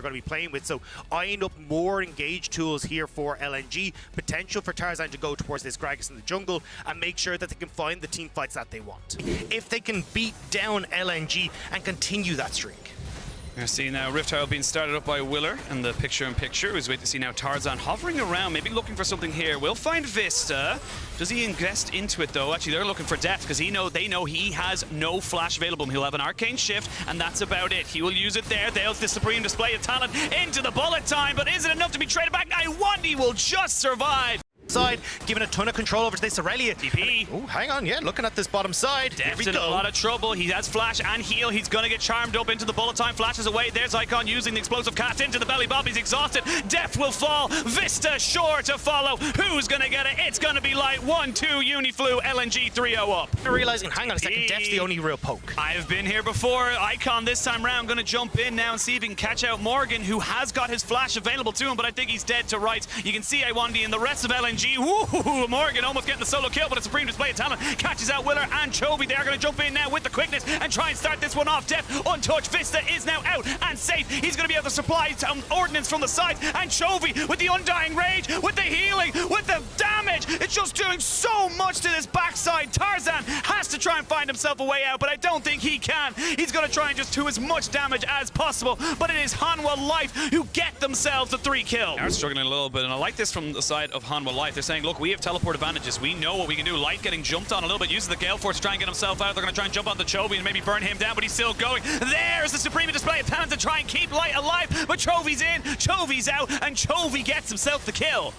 they're going to be playing with. So eyeing up more engaged tools here for LNG, potential for Tarzan to go towards this Gragas in the jungle and make sure that they can find the team fights that they want. If they can beat down LNG and continue that streak. We're seeing now Rift Tile being started up by Willer in the picture-in-picture. We'll wait to see now Tarzan hovering around, maybe looking for something here. We'll find Vista. Does he invest into it though? Actually, they're looking for depth because they know he has no flash available. He'll have an arcane shift, and that's about it. He will use it there. There's the supreme display of talent into the bullet time, but is it enough to be traded back? Iwandi will just survive. Side, giving a ton of control over to this Aurelia. DP. Oh, hang on, yeah, looking at this bottom side. Deft in a lot of trouble. He has flash and heal. He's going to get charmed up into the bullet time. Flashes away. There's Icon using the explosive cast into the belly bomb. He's exhausted. Deft will fall. Vista sure to follow. Who's going to get it? It's going to be Light. 1-2 Uniflu. LNG 3-0 up. Realizing, hang on a second, Deft's the only real poke. I've been here before. Icon this time round going to jump in now and see if he can catch out Morgan, who has got his flash available to him, but I think he's dead to rights. You can see Iwandi and the rest of LNG. Woo! Morgan almost getting the solo kill, but a supreme display of talent catches out Willer and Chovy. They are going to jump in now with the quickness and try and start this one off. Deft untouched. Vista is now out and safe. He's going to be able to supply ordnance from the side, and Chovy with the undying rage, with the healing, with the damage. It's just doing so much to this backside. Tarzan has to try and find himself a way out, but I don't think he can. He's going to try and just do as much damage as possible, but it is Hanwha Life who get themselves the 3 kill. They're struggling a little bit, and I like this from the side of Hanwha Life. They're saying, look, we have teleport advantages. We know what we can do. Light getting jumped on a little bit, uses the Gale Force to try and get himself out. They're going to try and jump on the Chovy and maybe burn him down, but he's still going. There's the supreme display of talent to try and keep Light alive, but Chovy's in, Chovy's out, and Chovy gets himself the kill.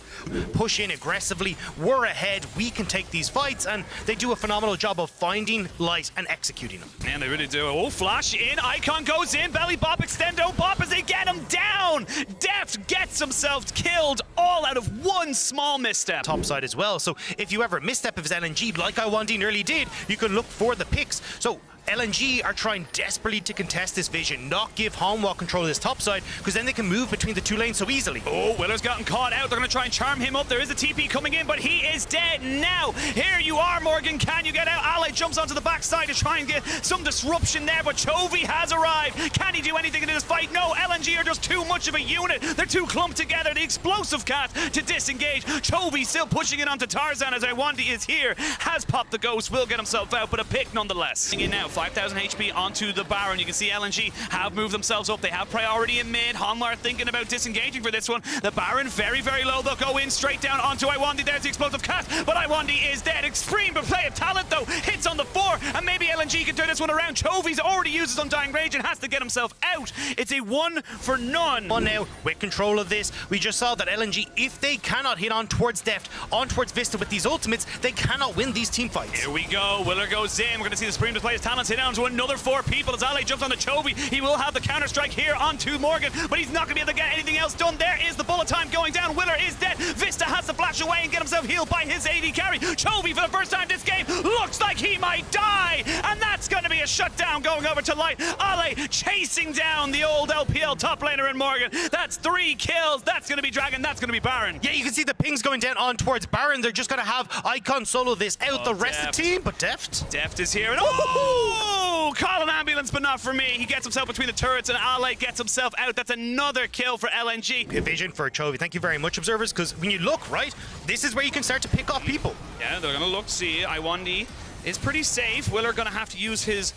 Push in aggressively. We're ahead. We can take these fights, and they do a phenomenal job of finding Light and executing them. And they really do. Oh, flash in. Icon goes in. Belly bop, extendo bop as they get him down. Deft gets himself killed all out of one small misstep. Top side as well. So if you ever misstep of his LNG, like Iwandi nearly did, you can look for the picks. So LNG are trying desperately to contest this vision, not give Hanwha control of this top side, because then they can move between the 2 lanes so easily. Oh, Willer's gotten caught out. They're going to try and charm him up. There is a TP coming in, but he is dead now. Here you are, Morgan. Can you get out? Ally jumps onto the backside to try and get some disruption there, but Chovy has arrived. Can he do anything in this fight? No, LNG are just too much of a unit. They're too clumped together. The explosive cast to disengage. Chovy still pushing it onto Tarzan as Iwandi is here. Has popped the ghost, will get himself out, but a pick nonetheless. In now, 5,000 HP onto the Baron. You can see LNG have moved themselves up. They have priority in mid. Hanwha are thinking about disengaging for this one. The Baron very, very low. They'll go in straight down onto Iwandi. There's the explosive cast, but Iwandi is dead. Extreme play of talent though. Hits on the 4, and maybe LNG can turn this one around. Chovy's already used his Undying Rage and has to get himself out. It's a 1 for none. On now, with control of this, we just saw that LNG, if they cannot hit on towards Deft, on towards Vista with these ultimates, they cannot win these team fights. Here we go. Willer goes in. We're going to see the Supreme display his talents hit down to another 4 people as Ally jumps on the Chovy. He will have the counter strike here onto Morgan, but he's not going to be able to get anything else done. There is the bullet time going down. Willer is dead. Vista has to flash away and get himself healed by his AD carry. Chovy, for the first time this game, looks like he might die, and that's going to be a shutdown going over to Light. Ally chasing down the old LPL top laner in Morgan. That's 3 kills. That's going to be Dragon. That's going to be Baron. Yeah, you can see the pings going down on towards Baron. They're just going to have Icon solo this out. The rest of the team, but Deft is here, and oh! Call an ambulance, but not for me. He gets himself between the turrets, and Ally gets himself out. That's another kill for LNG. A vision for Chovy. Thank you very much, observers, because when you look, right, this is where you can start to pick off people. Yeah, they're going to look, see, Iwandi is pretty safe. Willer going to have to use his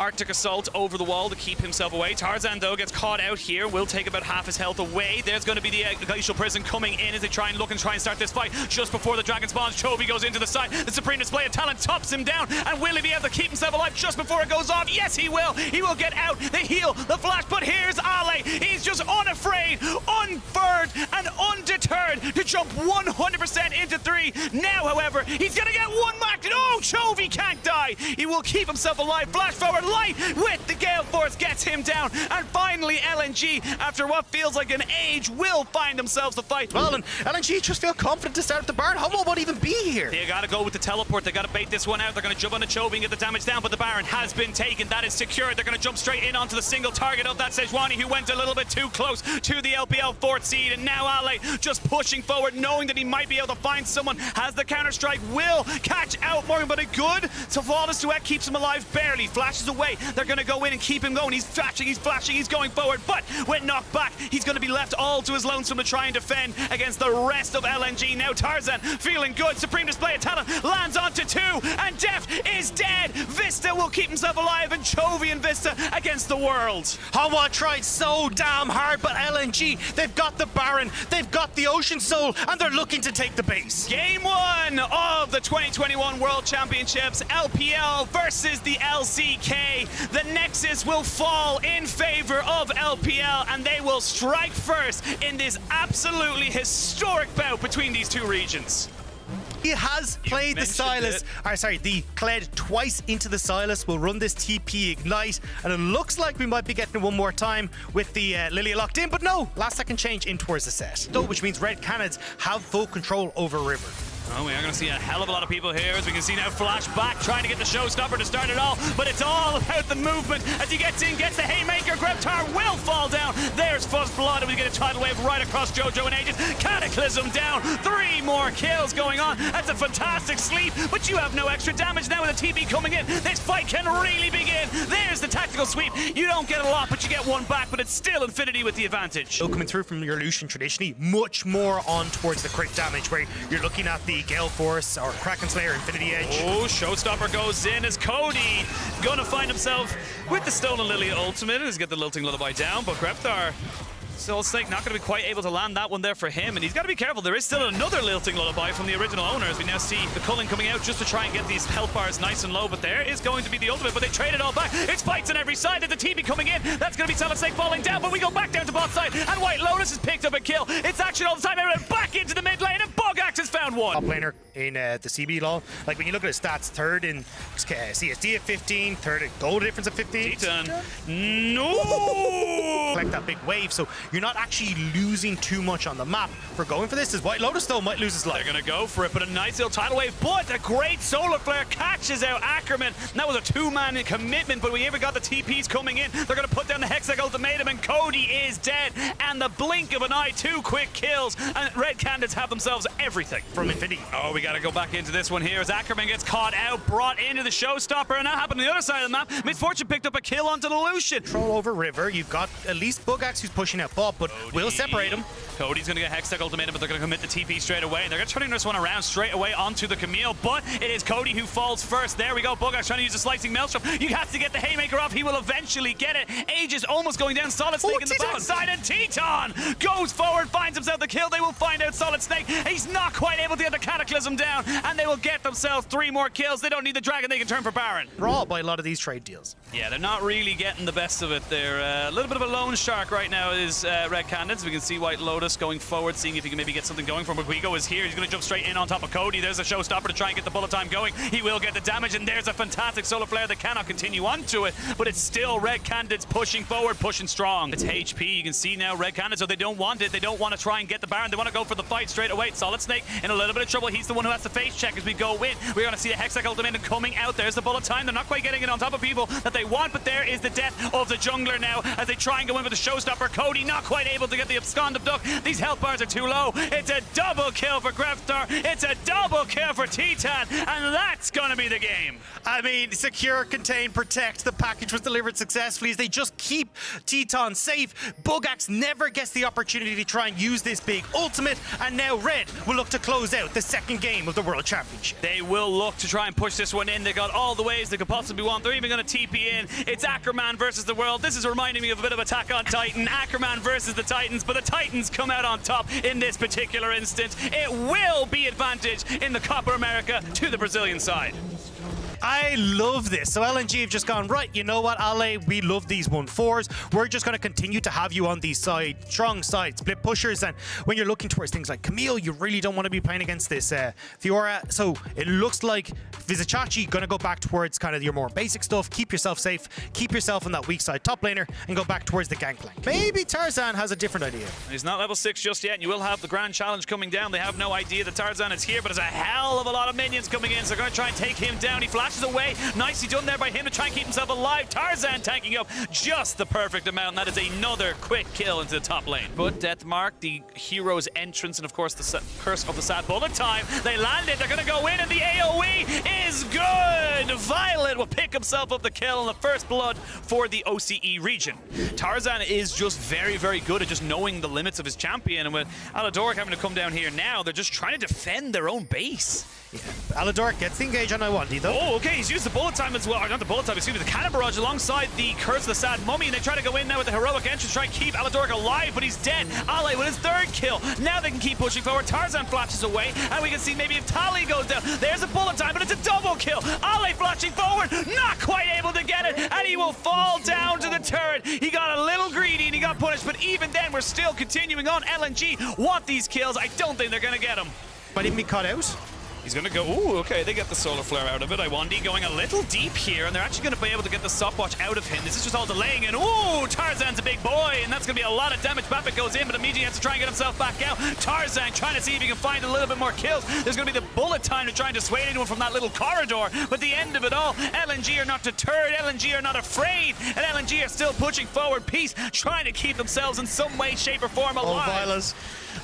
Arctic Assault over the wall to keep himself away. Tarzan, though, gets caught out here. Will take about half his health away. There's going to be the Glacial Prison coming in as they try and start this fight. Just before the Dragon spawns, Chovy goes into the side. The Supreme display of talent tops him down. And will he be able to keep himself alive just before it goes off? Yes, he will. He will get out. The heal, the flash. But here's Ale. He's just unafraid, unfurred, and undeterred to jump 100% into 3. Now, however, he's going to get one mark. Oh, Chovy can't die. He will keep himself alive. Flash forward. Light with the Gale Force gets him down, and finally LNG, after what feels like an age, will find themselves the fight. Well, and LNG just feel confident to start the Baron. Hanwha won't even be here. They gotta go with the teleport. They gotta bait this one out. They're gonna jump on the Chovy and get the damage down, but the Baron has been taken. That is secured. They're gonna jump straight in onto the single target of that Sejuani, who went a little bit too close to the LPL 4th seed, and now Ale just pushing forward, knowing that he might be able to find someone. Has the counter strike, will catch out Morgan, but a good flawless duet keeps him alive barely. Flashes away. They're going to go in and keep him going. He's flashing, he's going forward, but when knocked back, he's going to be left all to his lonesome to try and defend against the rest of LNG. Now Tarzan feeling good. Supreme display of talent lands onto 2, and Deft is dead. Vista will keep himself alive, and Chovy and Vista against the world. Hanwha tried so damn hard, but LNG, they've got the Baron, they've got the Ocean Soul, and they're looking to take the base. Game 1 of the 2021 World Championships, LPL versus the LCK. The Nexus will fall in favor of LPL, and they will strike first in this absolutely historic bout between these two regions. He has played the Sylas, the Kled twice into the Sylas. Will run this TP Ignite, and it looks like we might be getting it one more time with the Lilia locked in, but no, last second change in towards the set. Though, which means Red Canids have full control over River. Oh, we are going to see a hell of a lot of people here, as we can see now Flash back, trying to get the showstopper to start it all, but it's all about the movement. As he gets in, gets the haymaker, Greptar will fall down. There's Fuzz Blood, and we get a tidal wave right across JoJo and Aegis. Cataclysm down, 3 more kills going on. That's a fantastic sleep, but you have no extra damage now with a TP coming in. This fight can really begin. There's the tactical sweep. You don't get a lot, but you get one back, but it's still Infinity with the advantage. So coming through from your Lucian traditionally, much more on towards the crit damage, where you're looking at the Gale Force or Kraken Slayer, Infinity Edge. Oh, showstopper goes in as Cody gonna find himself with the Stolen Lilia ultimate. He's got the Lilting Lullaby down, but Greptar, Soul Snake not going to be quite able to land that one there for him, and he's got to be careful. There is still another Lilting Lullaby from the original owner, as we now see the Culling coming out just to try and get these health bars nice and low, but there is going to be the ultimate, but they trade it all back. It's fights on every side. There's the TP coming in. That's going to be Solid Snake falling down, but we go back down to bot side, and White Lotus has picked up a kill. It's action all the time. Everyone back into the mid lane, and Bogax has found one. Top laner in the CB law. Like, when you look at his stats, third in CSD at 15, third in gold difference at 15. No! Collect that big wave, so you're not actually losing too much on the map for going for this. As White Lotus though might lose his life. They're gonna go for it, but a nice little tidal wave, but a great solar flare catches out Ackerman. And that was a 2-man commitment, but we even got the TPs coming in. They're gonna put down the Hextech ultimatum, and Cody is dead. And the blink of an eye, 2 quick kills, and Red Canids have themselves everything from Infinity. Oh, we gotta go back into this one here as Ackerman gets caught out, brought into the showstopper, and that happened on the other side of the map. Misfortune picked up a kill onto the Lucian. Control over River. You've got at least Bogax who's pushing out bot, but we'll separate him. Cody's going to get Hextech ultimatum, but they're going to commit the TP straight away, and they're going to turn this one around straight away onto the Camille, but it is Cody who falls first. There we go. Bogax trying to use a slicing maelstrom. You have to get the haymaker off. He will eventually get it. Aegis almost going down. Solid Snake in the backside, and Teton goes forward, finds himself the kill. They will find out Solid Snake. He's not quite able to get the Cataclysm down, and they will get themselves 3 more kills. They don't need the Dragon. They can turn for Baron. Raw by a lot of these trade deals. Yeah, they're not really getting the best of it. They're a little bit of a lone shark right now is Red Canids. We can see White Lotus going forward, seeing if he can maybe get something going from Guigo is here. He's going to jump straight in on top of Cody. There's a showstopper to try and get the bullet time going. He will get the damage, and there's a fantastic solar flare that cannot continue onto it, but it's still Red Canids pushing forward, pushing strong. It's HP. You can see now Red Canids, so they don't want it. They don't want to try and get the Baron. They want to go for the fight straight away. Solid Snake in a little bit of trouble. He's the one who has to face check as we go in. We're going to see the Hextech ultimate coming out. There's the bullet time. They're not quite getting it on top of people that they want, but there is the death of the jungler now as they try and go in with the showstopper. Cody not quite able to get the abscond abduct. These health bars are too low. It's a double kill for Greptar. It's a double kill for Teton, and that's gonna be the game. I mean, secure, contain, protect. The package was delivered successfully as they just keep Teton safe. Bogax never gets the opportunity to try and use this big ultimate, and now Red will look to close out the second game of the World Championship. They will look to try and push this one in. They got all the ways they could possibly want. They're even going to TP in. It's Ackerman versus the world. This is reminding me of a bit of Attack on Titan. Ackerman versus the Titans, but the Titans come out on top in this particular instance. It will be advantage in the Copa America to the Brazilian side. I love this. So LNG have just gone, right, you know what, Ale, we love these 1-4s. We're just going to continue to have you on these strong side split pushers. And when you're looking towards things like Camille, you really don't want to be playing against this Fiora. So it looks like Vizicachi going to go back towards kind of your more basic stuff. Keep yourself safe. Keep yourself on that weak side top laner and go back towards the gangplank. Maybe Tarzan has a different idea. He's not level 6 just yet, and you will have the grand challenge coming down. They have no idea that Tarzan is here, but there's a hell of a lot of minions coming in, so they're going to try and take him down. He flashes flashes away. Nicely done there by him to try and keep himself alive. Tarzan tanking up just the perfect amount, and that is another quick kill into the top lane. But Deathmark, the hero's entrance, and of course the curse of the sad bullet time. They land it, they're gonna go in, and the AoE is good! Violet will pick himself up the kill and the first blood for the OCE region. Tarzan is just very, very good at just knowing the limits of his champion, and with Aladoric having to come down here now, they're just trying to defend their own base. Yeah. Aladoric gets the engage on Iwandi though. Oh, okay, he's used the bullet time as well. Or not the bullet time, excuse me, the cannon barrage alongside the Curse of the Sad Mummy, and they try to go in now with the heroic entrance, try and keep Aladoric alive, but he's dead. Ale with his third kill. Now they can keep pushing forward. Tarzan flashes away, and we can see maybe if Tali goes down. There's a bullet time, but it's a double kill. Ale flashing forward, not quite able to get it, and he will fall down to the turret. He got a little greedy and he got punished, but even then, we're still continuing on. LNG want these kills. I don't think they're gonna get them. Might even be cut out. He's going to go, ooh, okay, they get the solar flare out of it. Iwandi going a little deep here, and they're actually going to be able to get the stopwatch out of him. This is just all delaying, and ooh, Tarzan's a big boy, and that's going to be a lot of damage. Bapik goes in, but immediately has to try and get himself back out. Tarzan trying to see if he can find a little bit more kills. There's going to be the bullet time to try and dissuade anyone from that little corridor, but the end of it all, LNG are not deterred, LNG are not afraid, and LNG are still pushing forward. Peace, trying to keep themselves in some way, shape, or form alive. Oh, Violet.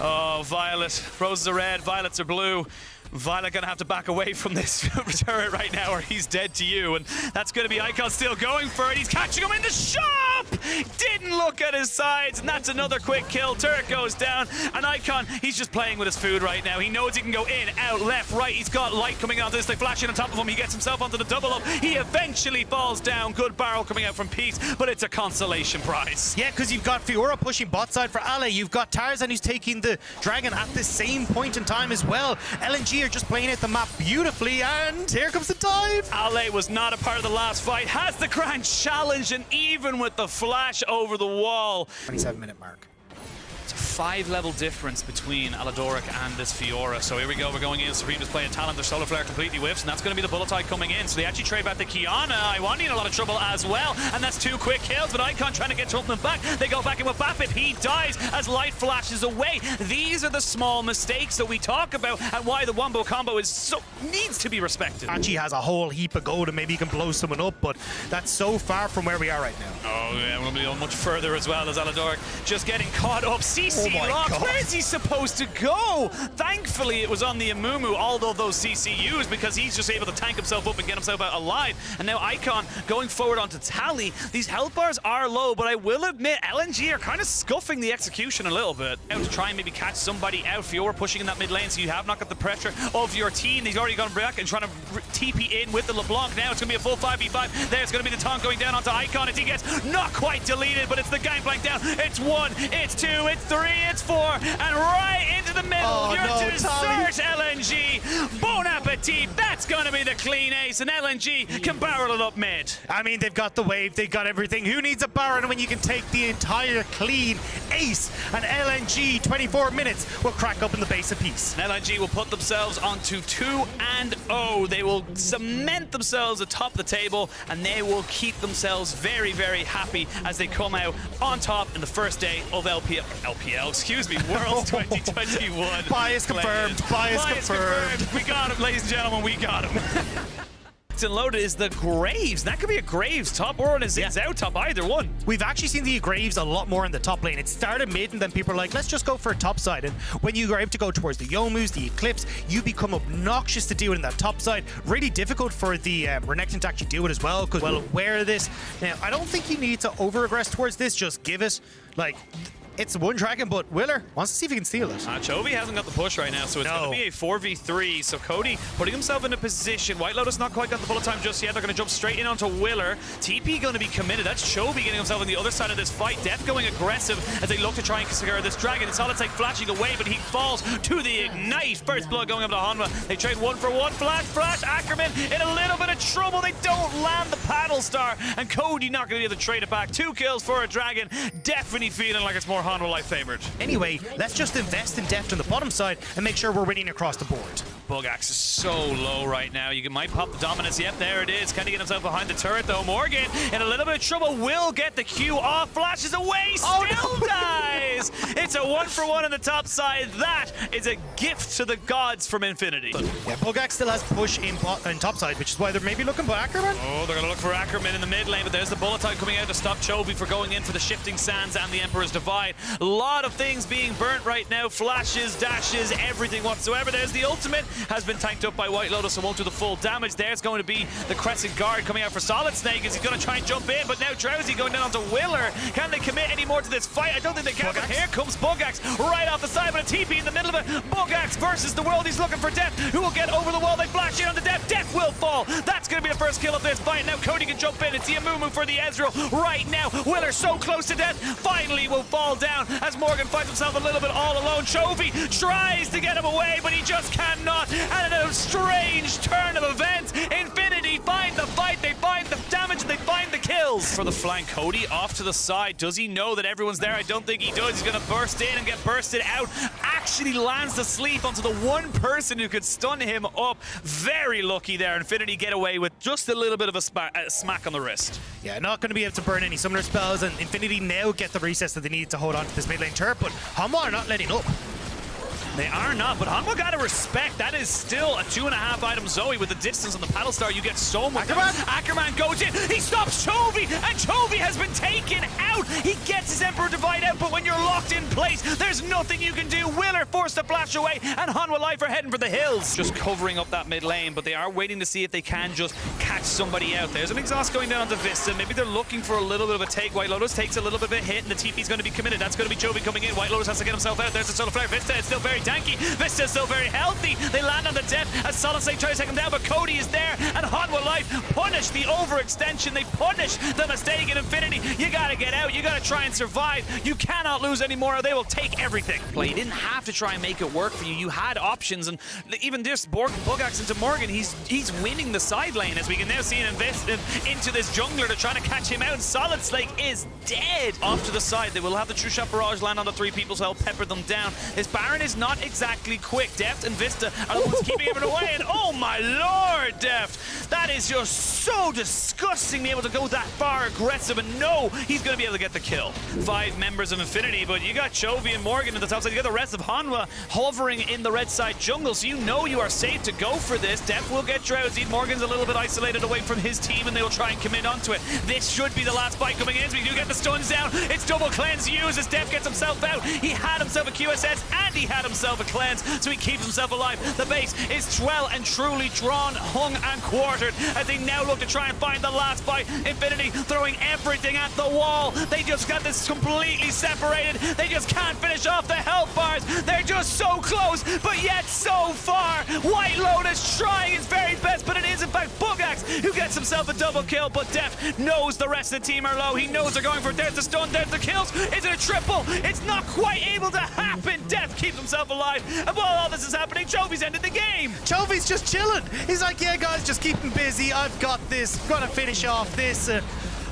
Oh, Violet. Roses are red, violets are blue. Violet gonna have to back away from this turret right now, or he's dead to you, and that's gonna be Icon still going for it. He's catching him in the shop! Didn't look at his sides, and that's another quick kill. Turret goes down, and Icon, he's just playing with his food right now. He knows he can go in, out, left, right. He's got light coming onto this. They flash in on top of him. He gets himself onto the double up. He eventually falls down. Good barrel coming out from Peace, but it's a consolation prize. Yeah, because you've got Fiora pushing bot side for Ale. You've got Tarzan who's taking the dragon at the same point in time as well. LNG are just playing out the map beautifully, and here comes the dive. Ale was not a part of the last fight, has the grand challenge, and even with the flash over the wall. 27-minute mark. It's a 5-level difference between Aladoric and this Fiora. So here we go, we're going in. Supreme is playing talent, their solar flare completely whiffs, and that's going to be the bullet tide coming in. So they actually trade back the Kiana. Iwandi in a lot of trouble as well, and that's 2 quick kills, but Icon trying to get something back. They go back in with Bapip. He dies as light flashes away. These are the small mistakes that we talk about, and why the Wombo combo is needs to be respected. Actually has a whole heap of gold, and maybe he can blow someone up, but that's so far from where we are right now. Oh yeah, we'll be on much further as well as Aladoric just getting caught up. CC locked. Where is he supposed to go? Thankfully, it was on the Amumu, although those CCUs, because he's just able to tank himself up and get himself out alive. And now Icon going forward onto Tali. These health bars are low, but I will admit, LNG are kind of scuffing the execution a little bit. Out to try and maybe catch somebody out. Fiora pushing in that mid lane, so you have not got the pressure of your team. He's already gone back and trying to TP in with the LeBlanc. Now it's going to be a full 5v5. There's going to be the taunt going down onto Icon as he gets not quite deleted, but it's the gangplank down. It's 1, it's 2, it's 3, it's 4, and right into the middle. Oh, You're no, to search LNG. Bon appetit. That's going to be the clean ace, and LNG can barrel it up mid. I mean, they've got the wave, they've got everything. Who needs a Baron when you can take the entire clean ace? And LNG, 24 minutes, will crack up in the base of Peace. And LNG will put themselves onto 2-0. They will cement themselves atop the table, and they will keep themselves very, very happy as they come out on top in the first day of LPL, excuse me, Worlds 2021. Bias confirmed, bias confirmed. We got him, ladies and gentlemen, we got him. And loaded is the Graves. That could be a Graves top, or it's out top, either one. We've actually seen the Graves a lot more in the top lane. It started mid, and then people are like, let's just go for a top side. And when you are able to go towards the Yomus, the Eclipse, you become obnoxious to do it in that top side. Really difficult for the Renekton to actually do it as well, because well aware of this. Now, I don't think you need to over-aggress towards this. Just give it, like... It's one dragon, but Willer wants to see if he can steal it. Chovy hasn't got the push right now, so it's going to be a 4v3. So Cody putting himself in a position. White Lotus not quite got the bullet time just yet. They're going to jump straight in onto Willer. TP going to be committed. That's Chovy getting himself on the other side of this fight. Death going aggressive as they look to try and secure this dragon. It's Solid Side flashing away, but he falls to the ignite. First blood going up to Hanwha. They trade 1 for 1. Flash. Ackerman in a little bit of trouble. They don't land the paddle star, and Cody not going to be able to trade it back. 2 kills for a dragon. Definitely feeling like it's more Hanwha life favored. Anyway, let's just invest in depth on the bottom side and make sure we're winning across the board. Bugax is so low right now. You might pop the dominance. Yep, there it is. Can he get himself behind the turret, though? Morgan in a little bit of trouble. Will get the Q off. Flashes away. Still dies. It's It's a 1-for-1 on the top side. That is a gift to the gods from Infinity. Yeah, Bugak still has push in top side, which is why they're maybe looking for Ackerman. Oh, they're going to look for Ackerman in the mid lane, but there's the bullet time coming out to stop Chovy for going in for the Shifting Sands and the Emperor's Divide. A lot of things being burnt right now. Flashes, dashes, everything whatsoever. There's the ultimate. Has been tanked up by White Lotus, so won't do the full damage. There's going to be the Crescent Guard coming out for Solid Snake as he's going to try and jump in, but now Drowsy going down onto Willer. Can they commit any more to this fight? I don't think they can, but here comes Bugax right off the side, but a TP in the middle of it. Bugax versus the world. He's looking for Death, who will get over the wall. They flash in on the Death. Death will fall. That's going to be the first kill of this fight. Now Cody can jump in. It's the Amumu for the Ezreal right now. Willer so close to death. Finally will fall down as Morgan finds himself a little bit all alone. Chovy tries to get him away, but he just cannot. And in a strange turn of events, Infinity find the fight, they find the damage, and they find the kills. For the flank, Cody off to the side. Does he know that everyone's there? I don't think he does. He's going to burst in and get bursted out. Actually lands the sleep onto the one person who could stun him up. Very lucky there. Infinity get away with just a little bit of a smack on the wrist. Yeah, not going to be able to burn any summoner spells, and Infinity now get the recess that they need to hold on to this mid lane turret, but Hanwha are not letting up. They are not, but Hanwha gotta respect. That is still a 2.5 item Zoe with the distance on the paddle star. You get so much. Ackerman goes in. He stops Chovy, and Chovy has been taken out. He gets his Emperor Divide out, but when you're locked in place, there's nothing you can do. Willer forced to flash away, and Hanwha Life are heading for the hills. Just covering up that mid lane, but they are waiting to see if they can just catch somebody out. There's an exhaust going down to Vista. Maybe they're looking for a little bit of a take. White Lotus takes a little bit of a hit, and the TP's going to be committed. That's going to be Chovy coming in. White Lotus has to get himself out. There's the Solar Flare. Vista is still very tanky. Vista's still very healthy. They land on the Death as Solid Snake tries to take him down, but Cody is there, and Hanwha Life punish the overextension. They punish the mistake in Infinity. You gotta get out. You gotta try and survive. You cannot lose anymore, or they will take everything. You didn't have to try and make it work for you. You had options, and even this Bugax into Morgan, he's winning the side lane, as we can now see him invest into this jungler to try to catch him out. And Solid Snake is dead. Off to the side, they will have the True Shot Barrage land on the three people, so I'll pepper them down. This Baron is not exactly quick. Deft and Vista are the ones keeping him away, and oh my lord, Deft, that is just so disgusting, being able to go that far aggressive, and no, he's going to be able to get the kill. 5 members of Infinity, but you got Chovy and Morgan at the top side. You got the rest of Hanwha hovering in the red side jungle, so you know you are safe to go for this. Deft will get Drowsy. Morgan's a little bit isolated away from his team, and they will try and commit onto it. This should be the last fight coming in, so we do get the stuns down. It's double cleanse used as Deft gets himself out. He had himself a QSS, and he had himself a cleanse, so he keeps himself alive. The base is well and truly drawn, hung and quartered as they now look to try and find the last fight. Infinity throwing everything at the wall. They just got this completely separated. They just can't finish off the health bars. They're just so close, but yet so far. White Lotus trying his very best, but it is in fact Bugax who gets himself a double kill, but Deft knows the rest of the team are low. He knows they're going for it. There's the stun, there's the kills. Is it a triple? It's not quite able to happen. Deft keeps himself alive, and while all this is happening, Chovy's ended the game. Chovy's just chilling. He's like, yeah, guys, just keep him busy. I've got this. Gotta finish off this.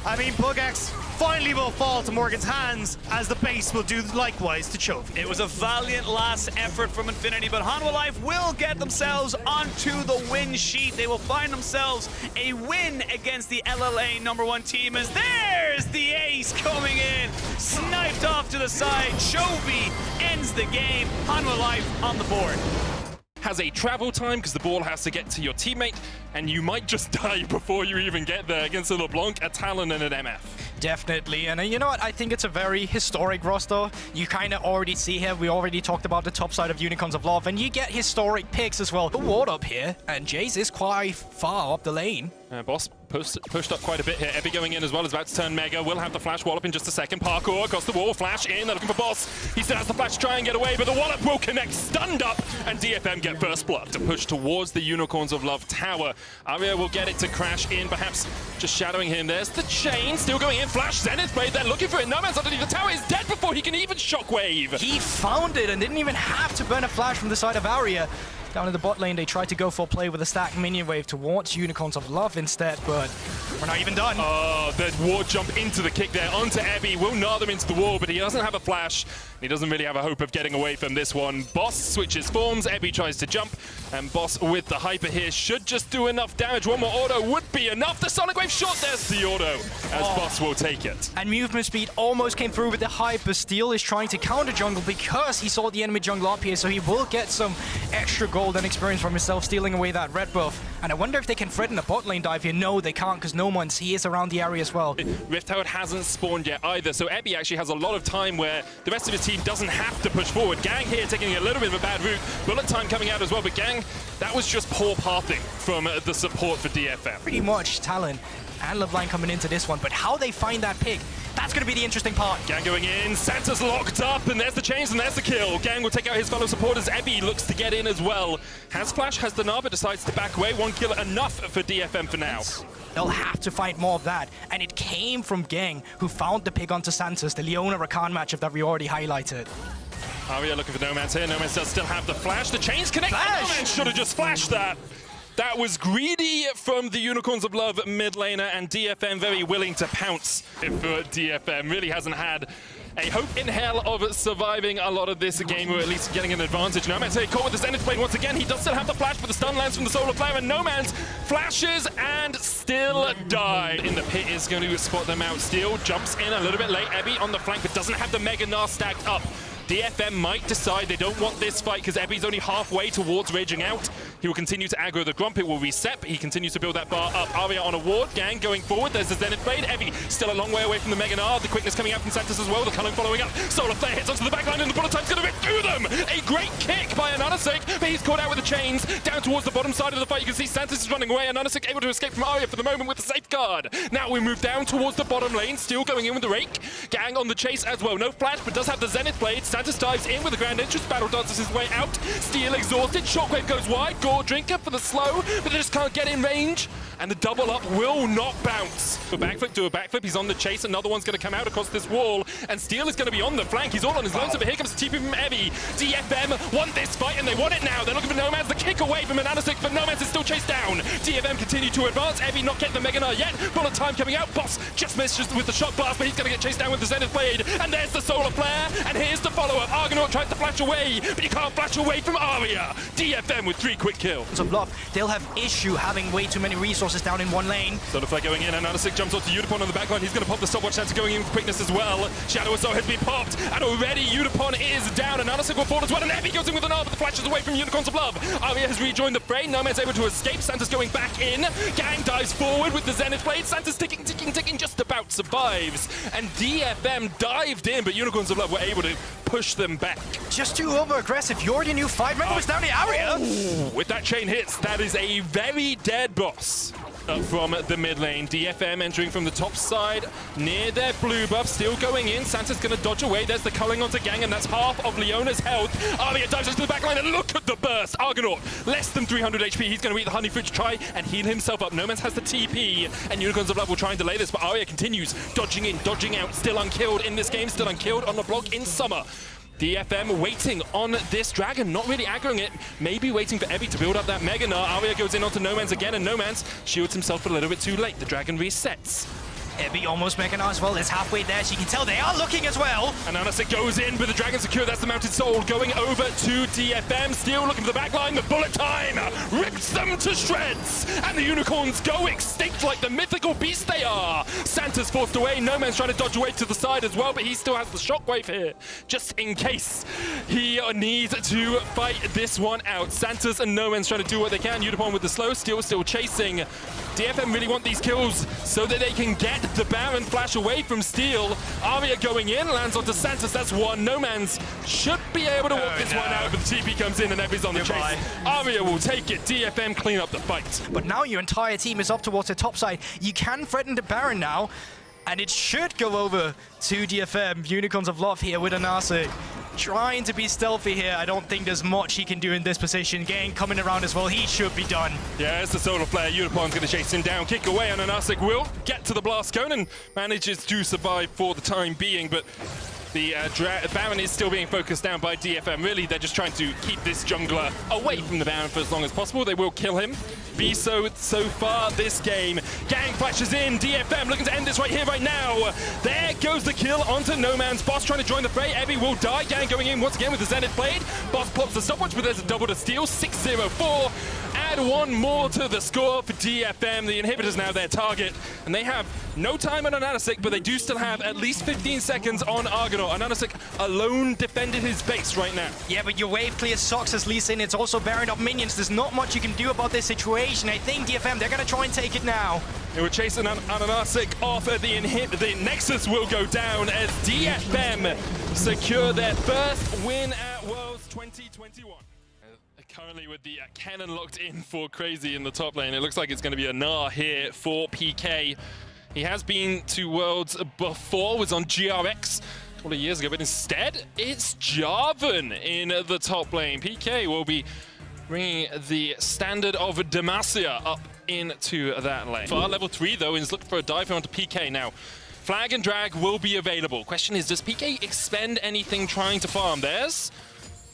I mean, Bugax finally will fall to Morgan's hands, as the base will do likewise to Chovy. It was a valiant last effort from Infinity, but Hanwha Life will get themselves onto the win sheet. They will find themselves a win against the LLA #1 team, as there's the ace coming in. Sniped off to the side. Chovy ends the game. Hanwha Life on the board. Has a travel time because the ball has to get to your teammate, and you might just die before you even get there against a LeBlanc, a Talon, and an MF. Definitely, and you know what? I think it's a very historic roster. You kind of already see here, we already talked about the top side of Unicorns of Love, and you get historic picks as well. The ward up here, and Jace is quite far up the lane. Boss pushed up quite a bit here. Ebby going in as well, is about to turn Mega. Will have the flash wallop in just a second. Parkour across the wall, flash in. They're looking for Boss. He still has the flash to try and get away, but the wallop will connect, stunned up, and DFM get first blood to push towards the Unicorns of Love tower. Aria will get it to crash in, perhaps just shadowing him. There's the chain, still going in. Flash, Zenith Blade, they're looking for it. No man's underneath the tower, is dead before he can even shockwave. He found it and didn't even have to burn a flash from the side of Aria. Down in the bot lane, they tried to go for a play with a stack minion wave towards Unicorns of Love instead, but we're not even done. Oh, the ward jump into the kick there onto Ebby. Will gnaw them into the wall, but he doesn't have a flash. He doesn't really have a hope of getting away from this one. Boss switches forms, Ebby tries to jump, and Boss with the hyper here should just do enough damage. One more auto would be enough. The Sonic Wave shot, there's the auto, as Boss will take it. And movement speed almost came through with the hyper. Steel is trying to counter jungle because he saw the enemy jungle up here, so he will get some extra gold and experience from himself, stealing away that red buff. And I wonder if they can threaten a bot lane dive here. No, they can't, because Noman's, he is around the area as well. Rift Herald hasn't spawned yet either, so Ebby actually has a lot of time where the rest of his team doesn't have to push forward. Gang here taking a little bit of a bad route. Bullet time coming out as well, but Gang, that was just poor pathing from the support for DFM. Pretty much Talon and LeBlanc coming into this one, but how they find that pick, that's going to be the interesting part. Gang going in, Santa's locked up, and there's the chains, and there's the kill. Gang will take out his fellow supporters. Ebby looks to get in as well. Has Flash, has the Nava, decides to back away. One kill enough for DFM for now. They'll have to find more of that, and it came from Gang, who found the pick onto Santos, the Leona Rakan matchup that we already highlighted. Aria looking for Noman's here. Noman's does still have the flash. The chains connect. Flash! Noman should have just flashed that. That was greedy from the Unicorns of Love mid laner, and DFM very willing to pounce. If DFM really hasn't had a hope in hell of surviving a lot of this game, or at least getting an advantage. Noman's here, caught with the Zenith Blade once again. He does still have the flash, but the stun lands from the Solar Flare, and Noman's flashes and still died. In the pit is going to spot them out. Steel jumps in a little bit late. Ebby on the flank, but doesn't have the Mega Gnar stacked up. DFM might decide they don't want this fight because Ebby's only halfway towards raging out. He will continue to aggro the Grump. It will reset. He continues to build that bar up. Aria on a ward. Gang going forward. There's the Zenith Blade. Ebby still a long way away from the Mega Gnar. The quickness coming out from Santos as well. The Culling following up. Solar Flare hits onto the backline and the bullet time's going to rip through them. A great kick by Ananasik, but he's caught out with the chains. Down towards the bottom side of the fight, you can see Santos is running away. Ananasik able to escape from Aria for the moment with the safeguard. Now we move down towards the bottom lane. Still going in with the rake. Gang on the chase as well. No flash, but does have the Zenith Blade. Santos dives in with the Grand Entrance. Battle dances his way out. Steel exhausted. Shockwave goes wide. Gore Drinker for the slow, but they just can't get in range. And the double up will not bounce. Do a backflip. He's on the chase. Another one's going to come out across this wall. And Steel is going to be on the flank. He's all on his lonesome, but here comes the TP from Ebby. DFM want this fight, and they want it now. They're looking for Noman's. The kick away from Ananasik, but Noman's is still chased down. DFM continue to advance. Ebby not getting the Mega Gnar yet. Bullet time coming out. Boss just missed with the shock blast, but he's going to get chased down with the Zenith Blade. And there's the Solar Flare. And here's the follow-up. Argonaut tries to flash away, but you can't flash away from Aria. DFM with 3 quick kills. Of Bluff, they'll have issue having way too many resources down in one lane. Solar Flare going in, and Ananasik jumps onto Udapon on the backline. He's going to pop the stopwatch Santa going in with quickness as well. Shadow Assault has been popped, and already Udapon is down. Ananasik will fall as well, and Ebby goes in with an R, but the flash is away from Unicorns of Love. Aria has rejoined the fray. Noman's able to escape. Santa's going back in. Gang dives forward with the Zenith Blade. Santa's ticking, just about survives. And DFM dived in, but Unicorns of Love were able to push them back. Just too over-aggressive. You already knew 5 members down the area. With that chain hits, that is a very dead boss. From the mid lane, DFM entering from the top side near their blue buff, still going in. Santa's going to dodge away. There's the culling onto Gang, and that's half of Leona's health. Aria dives into the back line, and look at the burst. Argonaut, less than 300 HP. He's going to eat the honey fruit to try and heal himself up. Noman's has the TP, and Unicorns of Love will try and delay this, but Aria continues dodging in, dodging out, still unkilled in this game, still unkilled on the block in summer. DFM waiting on this dragon, not really aggroing it, maybe waiting for Ebby to build up that Mega Gnar. Aria goes in onto Noman's again, and Noman's shields himself a little bit too late. The dragon resets. Ebby almost Mega Gnar as well. It's halfway there. She can tell they are looking as well. And Ananasik goes in with the dragon secure. That's the Mounted Soul going over to DFM. Still looking for the backline. The bullet time rips them to shreds. And the Unicorns go extinct like the mythical beast they are. Santa's forced away. Noman's trying to dodge away to the side as well, but he still has the shockwave here, just in case he needs to fight this one out. Santa's and Noman's trying to do what they can. Udapon with the slow. Still chasing. DFM really want these kills so that they can get the Baron flash away from Steel. Aria going in, lands onto Santos. That's one. Noman's should be able to walk this one out, but the TP comes in and Ebby's on the chase. Aria will take it. DFM clean up the fight. But now your entire team is up towards the top side. You can threaten the Baron now, and it should go over to DFM. Unicorns of Love here with Ananasik. Trying to be stealthy here. I don't think there's much he can do in this position. Gang coming around as well. He should be done. Yeah, it's the Solar Flare. Udapon's going to chase him down. Kick away, and Ananasik will get to the blast cone and manages to survive for the time being, but The Baron is still being focused down by DFM. Really, they're just trying to keep this jungler away from the Baron for as long as possible. They will kill him. Biso, so far this game. Gang flashes in. DFM looking to end this right here, right now. There goes the kill onto No Man's. Boss trying to join the fray. Evie will die. Gang going in once again with the Zenith Blade. Boss pops the stopwatch, but there's a double to steal. 6-0-4. Add one more to the score for DFM. The inhibitor's now their target, and they have no time on Ananasik, but they do still have at least 15 seconds on Argonaut. Ananasik alone defended his base right now. Yeah, but your wave clear sucks as Lee Sin. It's also Baron up minions. There's not much you can do about this situation. I think DFM, they're going to try and take it now. They were chasing Ananasik off at the Nexus will go down as DFM secure their first win at Worlds 2021. Currently with the cannon locked in for Crazy in the top lane. It looks like it's going to be a Gnar here for PK. He has been to Worlds before, was on GRX a couple of years ago, but instead it's Jarvan in the top lane. PK will be bringing the standard of Demacia up into that lane. For level 3 though, is looking for a dive onto PK now. Flag and drag will be available. Question is, does PK expend anything trying to farm? There's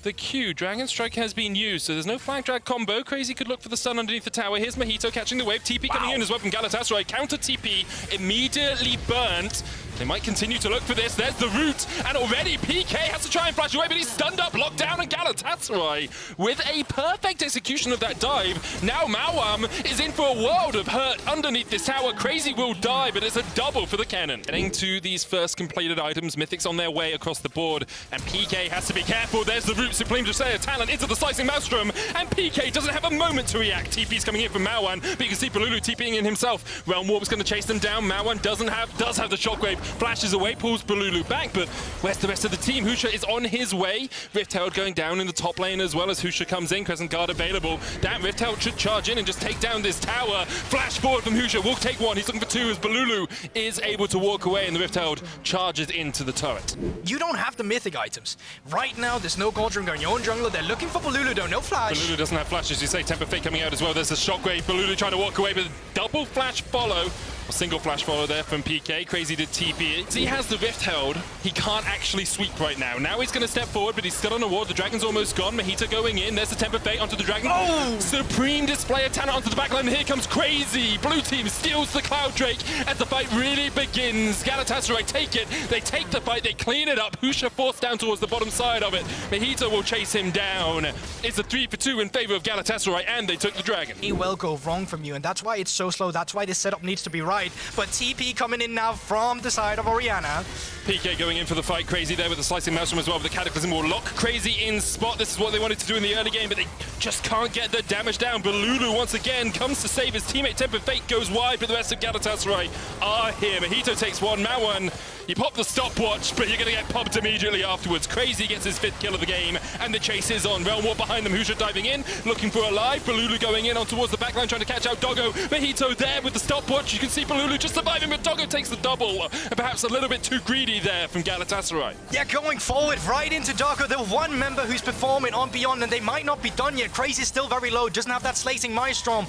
the Q. Dragon Strike has been used, so there's no flag drag combo. Crazy could look for the stun underneath the tower. Here's Mahito catching the wave. TP coming in as well from Galatasaray. Counter TP immediately burnt. They might continue to look for this. There's the root, and already PK has to try and flash away, but he's stunned up, locked down, and Galatasaray with a perfect execution of that dive. Now Mawam is in for a world of hurt underneath this tower. Crazy will die, but it's a double for the cannon. Getting to these first completed items, Mythics on their way across the board, and PK has to be careful. There's the root, Supreme Slayer talent into the Slicing Maelstrom, and PK doesn't have a moment to react. TP's coming in from Maowan, but you can see Balulu TPing in himself. Realm Warp's going to chase them down. Maowan does have the shockwave. Flashes away, pulls Balulu back, but where's the rest of the team? Husha is on his way. Rift Herald going down in the top lane as well as Husha comes in. Crescent Guard available. That Rift Herald should charge in and just take down this tower. Flash forward from Husha. Will take one. He's looking for two as Balulu is able to walk away and the Rift Herald charges into the turret. You don't have the mythic items. Right now, there's no Gordron going your own jungler. They're looking for Balulu though, no flash. Balulu doesn't have flash, as you say. Temper Fate coming out as well. There's a shockwave. Balulu trying to walk away, but double flash follow. A single flash follow there from PK. Crazy to TP. He has the Rift Herald. He can't actually sweep right now. Now he's going to step forward, but he's still on a ward. The Dragon's almost gone. Mahito going in. There's the Temper Fate onto the Dragon. Oh! Supreme Display of talent onto the backline. Here comes Crazy. Blue team steals the Cloud Drake as the fight really begins. Galatasaray take it. They take the fight. They clean it up. Husha forced down towards the bottom side of it. Mahito will chase him down. It's a 3-for-2 in favor of Galatasaray, and they took the Dragon. It will go wrong from you, and that's why it's so slow. That's why this setup needs to be right. But TP coming in now from the side of Orianna. PK going in for the fight. Crazy there with the Slicing Maelstrom as well. But the Cataclysm will lock Crazy in spot. This is what they wanted to do in the early game, but they just can't get the damage down. Balulu once again comes to save his teammate. Temper Fate goes wide, but the rest of Galatasaray are here. Mahito takes one. Mawan, you pop the stopwatch, but you're going to get popped immediately afterwards. Crazy gets his 5th kill of the game, and the chase is on. Realm War behind them. Husha diving in, looking for a live. Balulu going in on towards the backline, trying to catch out Doggo. Mahito there with the stopwatch. You can see Balulu just surviving, but Doggo takes the double. And perhaps a little bit too greedy there from Galatasaray. Yeah, going forward right into Doggo. The one member who's performing on Beyond, and they might not be done yet. Crazy's still very low, doesn't have that Slicing Maelstrom.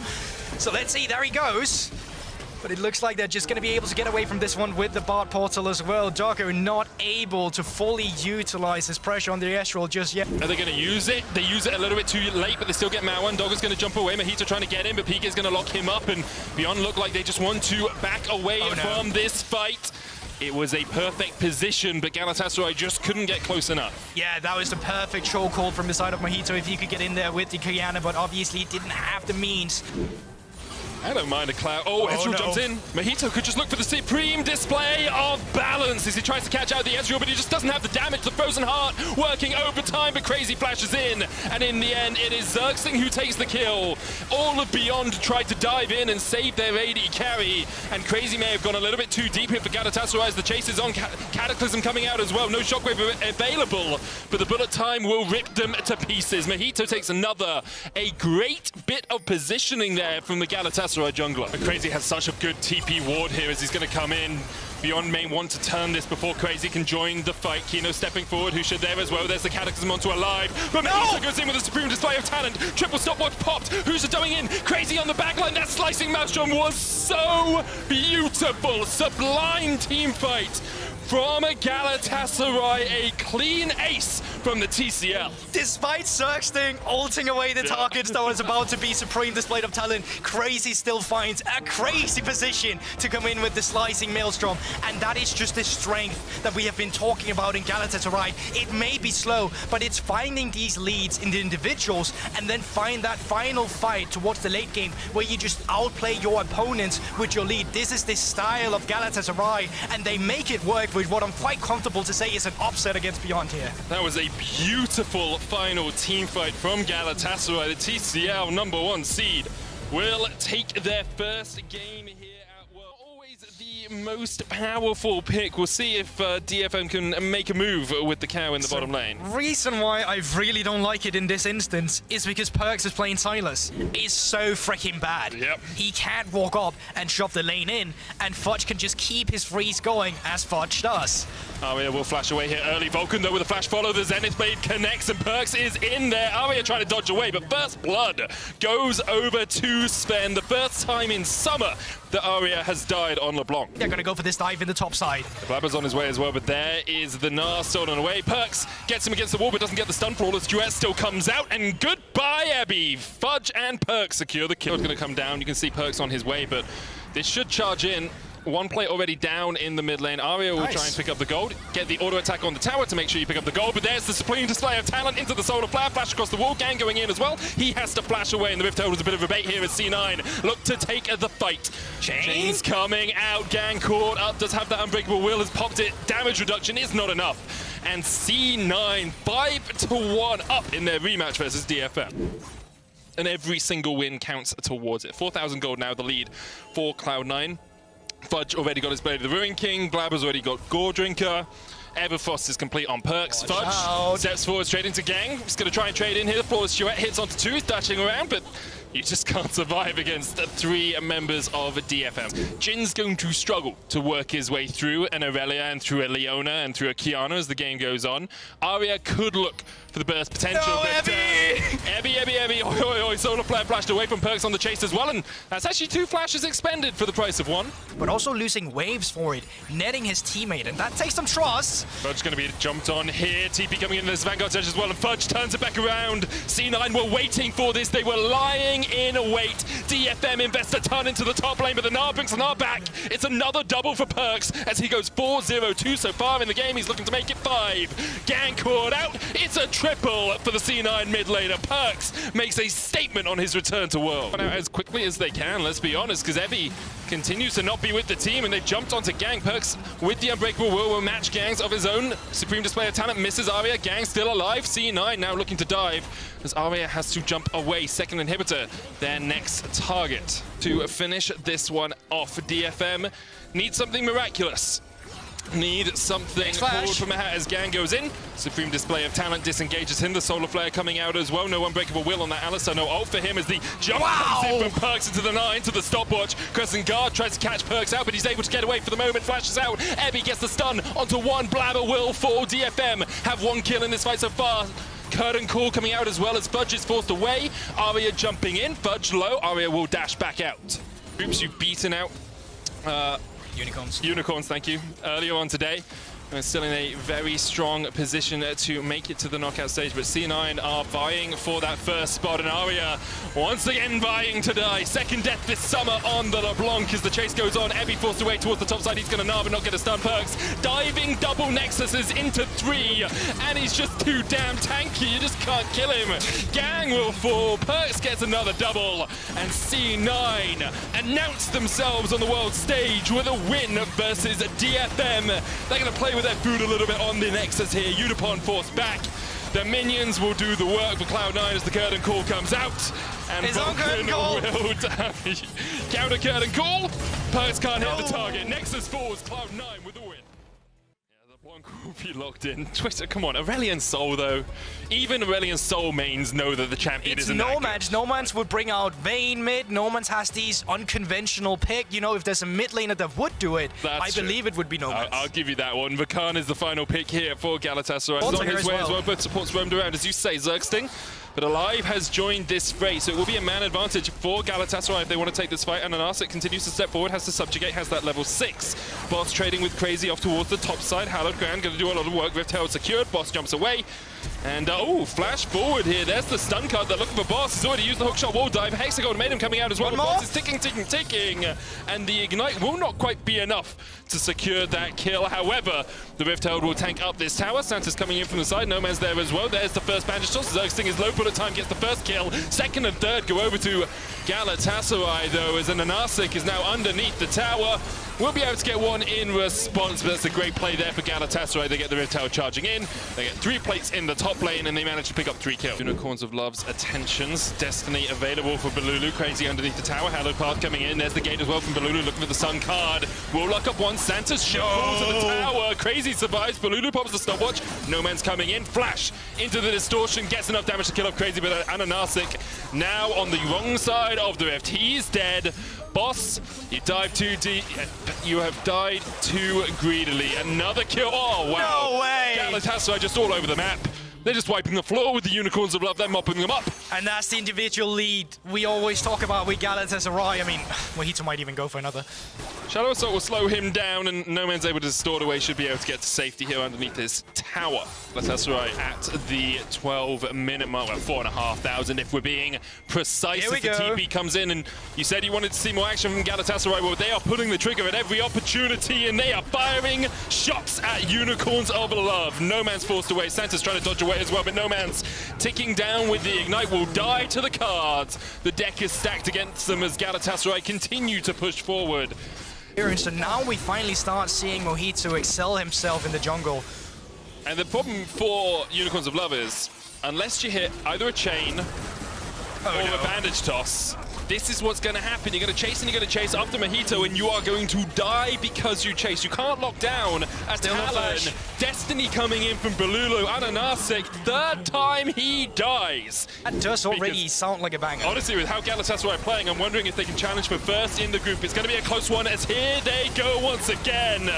So let's see, there he goes. But it looks like they're just going to be able to get away from this one with the Bard Portal as well. Doggo not able to fully utilize his pressure on the Ezreal just yet. Are they going to use it? They use it a little bit too late, but they still get Mawan. Doggo's going to jump away. Mahito trying to get in, but PK is going to lock him up. And Beyond look like they just want to back away from this fight. It was a perfect position, but Galatasaray just couldn't get close enough. Yeah, that was the perfect show call from the side of Mahito if he could get in there with the Qiyana, but obviously he didn't have the means. I don't mind a cloud. Oh, Ezreal jumps in. Mahito could just look for the Supreme Display of balance as he tries to catch out the Ezreal, but he just doesn't have the damage. The Frozen Heart working overtime, but Crazy flashes in. And in the end, it is Xerxing who takes the kill. All of Beyond tried to dive in and save their AD carry. And Crazy may have gone a little bit too deep here for Galatasaray as the chase is on. Cataclysm coming out as well. No shockwave available, but the bullet time will rip them to pieces. Mahito takes another. A great bit of positioning there from the Galatasaray jungler. Crazy has such a good TP ward here as he's going to come in. Beyond may want to turn this before Crazy can join the fight. Kino stepping forward, Husha there as well. There's the Cataclysm onto a live. But Mahito goes in with a Supreme Display of talent. Triple stopwatch popped. Husha going in. Crazy on the backline. That Slicing Maelstrom was so beautiful. Sublime team fight from Galatasaray, a clean ace from the TCL. Despite Zergsting ulting away the targets that was about to be supreme display of talent, Crazy still finds a crazy position to come in with the slicing Maelstrom, and that is just the strength that we have been talking about in Galatasaray. It may be slow, but it's finding these leads in the individuals and then find that final fight towards the late game where you just outplay your opponents with your lead. This is the style of Galatasaray, and they make it work with what I'm quite comfortable to say is an upset against Beyond here. That was a beautiful final team fight from Galatasaray. The TCL #1 seed will take their first game here at World. Always the most powerful pick. We'll see if DFM can make a move with the cow in the bottom lane. Reason why I really don't like it in this instance is because Perkz is playing Sylas. It's so freaking bad. Yep. He can't walk up and shove the lane in, and Fudge can just keep his freeze going as Fudge does. Aria will flash away here early. Vulcan, though, with a flash follow. The Zenith Blade connects, and Perkz is in there. Aria trying to dodge away, but First Blood goes over to Sven. The first time in summer that Aria has died on LeBlanc. They're gonna go for this dive in the top side. Blabber's on his way as well, but there is the Gnar stolen away. Perkz gets him against the wall, but doesn't get the stun. Flawless Duet still comes out, and goodbye, Abby. Fudge and Perkz secure the kill. It's going to come down. You can see Perkz on his way, but this should charge in. One play already down in the mid lane. Aria will try and pick up the gold, get the auto attack on the tower to make sure you pick up the gold, but there's the supreme display of talent into the solar flare, flash across the wall, Gang going in as well. He has to flash away, and the Rift Herald is a bit of a bait here as C9 look to take the fight. Chains coming out, Gang caught up, does have that unbreakable will, has popped it, damage reduction is not enough. And C9 5-1 up in their rematch versus DFM. And every single win counts towards it. 4,000 gold now, the lead for Cloud9. Fudge already got his Blade of the Ruin King. Blabber's already got Gore Drinker. Everfrost is complete on Perkz. Fudge steps forward straight into Gang. He's going to try and trade in here. The Flawless Duet hits onto 2. He's dashing around, but you just can't survive against 3 members of DFM. Jin's going to struggle to work his way through an Aurelia and through a Leona and through a Kiana as the game goes on. Aria could look for the burst potential. No, but, Ebby! Oi, oi, oi. Solar Flare flashed away from Perkz on the chase as well, and that's actually 2 flashes expended for the price of 1. But also losing waves for it, netting his teammate, and that takes some trust. Fudge going to be jumped on here. TP coming in this Vanguard's edge as well, and Fudge turns it back around. C9 were waiting for this. They were lying in wait. DFM invest a ton into the top lane, but the Gnar brings the Gnar back. It's another double for Perkz as he goes 4-0-2 so far in the game. He's looking to make it 5. Gang caught out. It's a triple for the C9 mid laner. Perkz makes a statement on his return to World. As quickly as they can, let's be honest, because Ebby continues to not be with the team, and they've jumped onto Gang. Perkz with the Unbreakable will match Gangs of his own. Supreme display of talent misses Aria. Gang still alive. C9 now looking to dive as Aria has to jump away. Second inhibitor, their next target. To finish this one off, DFM need something miraculous. Need something pulled from a hat as Gang goes in. Supreme display of talent disengages him. The Solar Flare coming out as well. No Unbreakable will on that Alistar. No ult for him as the jump comes in from Perkz into the 9 to the stopwatch. Crescent Guard tries to catch Perkz out, but he's able to get away for the moment. Flashes out. Ebby gets the stun onto 1. Blabber will fall. DFM have 1 kill in this fight so far. Curtain Call coming out as well as Fudge is forced away. Aria jumping in. Fudge low. Aria will dash back out. Oops, you've beaten out Unicorns, thank you. Earlier on today, we're still in a very strong position to make it to the knockout stage, but C9 are vying for that first spot, and Aria once again vying to die. Second death this summer on the LeBlanc as the chase goes on. Ebby forced away towards the top side. He's going to Gnar but not get a stun. Perkz diving double Nexuses into 3, and he's just too damn tanky. You just can't kill him. Gang will fall. Perkz gets another double, and C9 announce themselves on the world stage with a win versus DFM. They're going to play with their food a little bit on the Nexus here. Unipon forced back. The minions will do the work for Cloud9 as the Curtain Call comes out. And Vulcan will counter Curtain Call. Perkz can't hit the target. Nexus falls. Cloud9 with the win. LeBlanc will be locked in. Twister, come on. Aurelion Sol, though. Even Aurelion Sol mains know that the champion isn't that good. Noman's would bring out Vayne mid. Noman's has these unconventional pick. You know, if there's a mid laner that would do it, I believe it would be Noman's. I'll give you that one. Vakan is the final pick here for Galatasaray. He's on his way as well. Both supports roamed around. As you say, Zergsting But Alive has joined this fray, so it will be a man advantage for Galatasaray if they want to take this fight. And Anasik continues to step forward, has to subjugate, has that level 6. Boss trading with Crazy off towards the top side. Hallowed Grand going to do a lot of work. Rift Herald secured. Boss jumps away. And, flash forward here. There's the stun card. They're looking for Boss. He's already used the hookshot wall dive. Hexagon made him coming out as well. One But more. Boss is ticking. And the Ignite will not quite be enough to secure that kill. However, the Rift Herald will tank up this tower. Santa's coming in from the side. Nomad's there as well. There's the first bandage toss. Zergsting is low. Bullet time gets the first kill. Second and third go over to Galatasaray, though, as an Anasik is now underneath the tower. We'll be able to get one in response, but that's a great play there for Galatasaray. They get the Rift Herald charging in. They get 3 plates in the top lane, and they manage to pick up 3 kills. Unicorns of Love's attentions. Destiny available for Balulu. Crazy underneath the tower. Hallowed Path coming in. There's the gate as well from Balulu, looking for the Sun card. Will lock up one. Santa's shot to the tower. Crazy survives. Balulu pops the stopwatch. No Man's coming in. Flash into the distortion. Gets enough damage to kill off Crazy, but Ananasik now on the wrong side of the Rift. He's dead. Boss, you dive too deep. You have died too greedily. Another kill. Oh, wow. No way. Galatasaray just all over the map. They're just wiping the floor with the Unicorns of Love. They're mopping them up. And that's the individual lead we always talk about with Galatasaray. I mean, Mojito might even go for another. Shadow Assault will slow him down, and No Man's able to distort away. Should be able to get to safety here underneath this tower. Galatasaray at the 12-minute mark. Well, 4,500 if we're being precise. Here we as the go. TP comes in, and you said you wanted to see more action from Galatasaray. Well, they are pulling the trigger at every opportunity, and they are firing shots at Unicorns of Love. No Man's forced away. Santa's trying to dodge away as well, but No Man's ticking down with the Ignite will die to the cards. The deck is stacked against them as Galatasaray continue to push forward. So now we finally start seeing Mojito excel himself in the jungle. And the problem for Unicorns of Love is, unless you hit either a chain or a bandage toss, this is what's going to happen. You're going to chase and you're going to chase after Mojito, and you are going to die because you chase. You can't lock down at Still no Talon. flash. Destiny coming in from Balulu. Ananasik, third time he dies. That does already Because- sound like a banger. Honestly, with how Galatasaray are playing, I'm wondering if they can challenge for first in the group. It's going to be a close one, as here they go once again.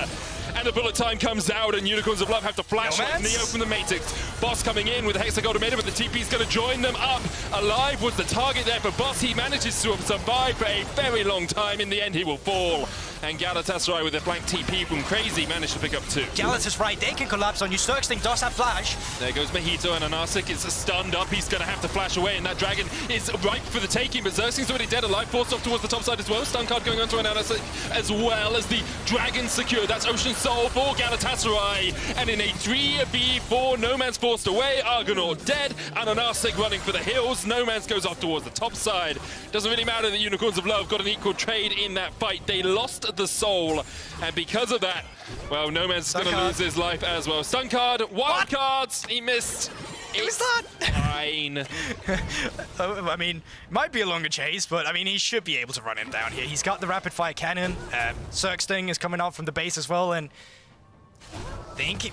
And the bullet time comes out, and Unicorns of Love have to flash like Nomads? Neo from the Matrix. Boss coming in with the Hexagon Maiden, but the TP's going to join them up. Alive was the target there for Boss. He manages to survive for a very long time. In the end, he will fall. And Galatasaray with a flank TP from Crazy managed to pick up 2. Galatasaray, they can collapse on you. Zergsting does have flash. There goes Mojito, and Anasik is stunned up. He's going to have to flash away, and that dragon is ripe for the taking, but Zergsting's already dead. Alive forced off towards the top side as well. Stun card going on to Anasik, as well as the dragon secured. That's Ocean Soul for Galatasaray. And in a 3v4, No Man's forced away. Argonaut dead, and Anasik running for the hills. No Man's goes off towards the top side. Doesn't really matter that Unicorns of Love got an equal trade in that fight. They lost the soul, and because of that, well, No Man's going to card. lose his life as well. Stun card, wild cards, he missed. Is that? Fine. I mean, might be a longer chase, but I mean, he should be able to run him down here. He's got the rapid fire cannon. Zergsting is coming out from the base as well, and think.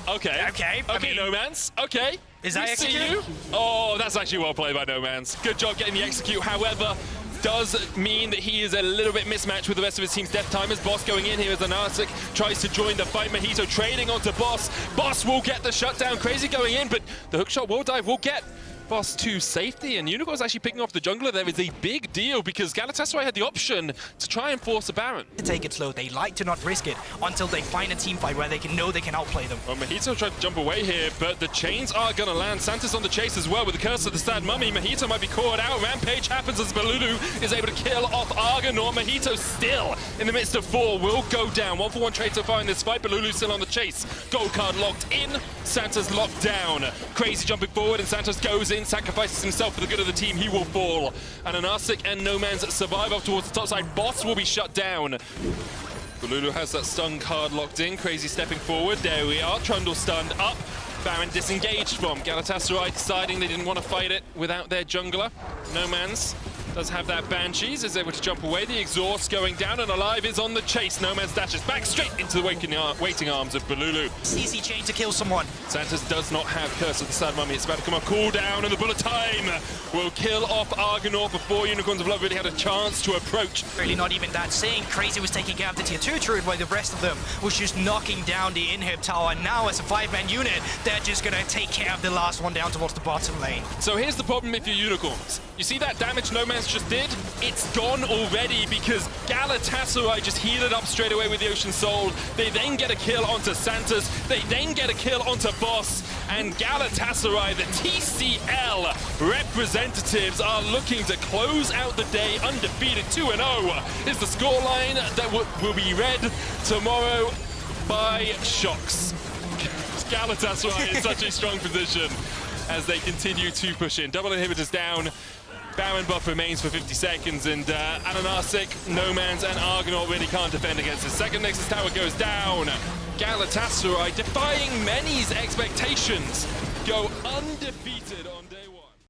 Okay. Okay. I mean, No Man's. Okay. Is that We see execute? you. Oh, that's actually well played by No Man's. Good job getting the execute. However, does mean that he is a little bit mismatched with the rest of his team's death timers. Boss going in here as Anasik tries to join the fight. Mojito trading onto Boss. Boss will get the shutdown. Crazy going in, but the hookshot wall dive will get Boss to safety, and Unicorn's actually picking off the jungler there is a big deal because Galatasaray had the option to try and force a Baron. to take it slow. They like to not risk it until they find a team fight where they can know they can outplay them. Well, Mojito tried to jump away here, but the chains are going to land. Santa's on the chase as well with the Curse of the Sad Mummy. Mojito might be caught out. Rampage happens as Balulu is able to kill off Argonaut. Mojito still in the midst of 4 will go down. 1-for-1 trade so far in this fight. Balulu's still on the chase. Gold card locked in. Santa's locked down. Crazy jumping forward, and Santos goes in, sacrifices himself for the good of the team. He will fall. And Anasik and No Man's survive up towards the top side. Boss will be shut down. Balulu has that stun card locked in. Crazy stepping forward. There we are. Trundle stunned up. Baron disengaged from Galatasaray, deciding they didn't want to fight it without their jungler. No Man's Does have that Banshees, is able to jump away. The exhaust going down, and Alive is on the chase. Noman's dashes back straight into the waiting arms of Balulu. Easy chain to kill someone. Santos does not have Curse of the Sad Mummy. It's about to come on cooldown, and the bullet time will kill off Argonaut before Unicorns of Love really had a chance to approach. Really not even that saying. Crazy was taking care of the tier 2 turret while the rest of them was just knocking down the inhib tower. And now as a 5-man unit, they're just gonna take care of the last one down towards the bottom lane. So here's the problem if you're Unicorns. You see that damage No Man's just did? It's gone already because Galatasaray just healed up straight away with the Ocean Soul. They then get a kill onto Santos. They then get a kill onto Boss. And Galatasaray, the TCL representatives, are looking to close out the day undefeated. 2-0 is the scoreline that will be read tomorrow by Shocks. Galatasaray in such a strong position as they continue to push in. Double inhibitors down. Baron buff remains for 50 seconds, and Ananasic, Nomans, and Argonaut really can't defend against this. Second Nexus Tower goes down. Galatasaray, defying many's expectations, go undefeated on day.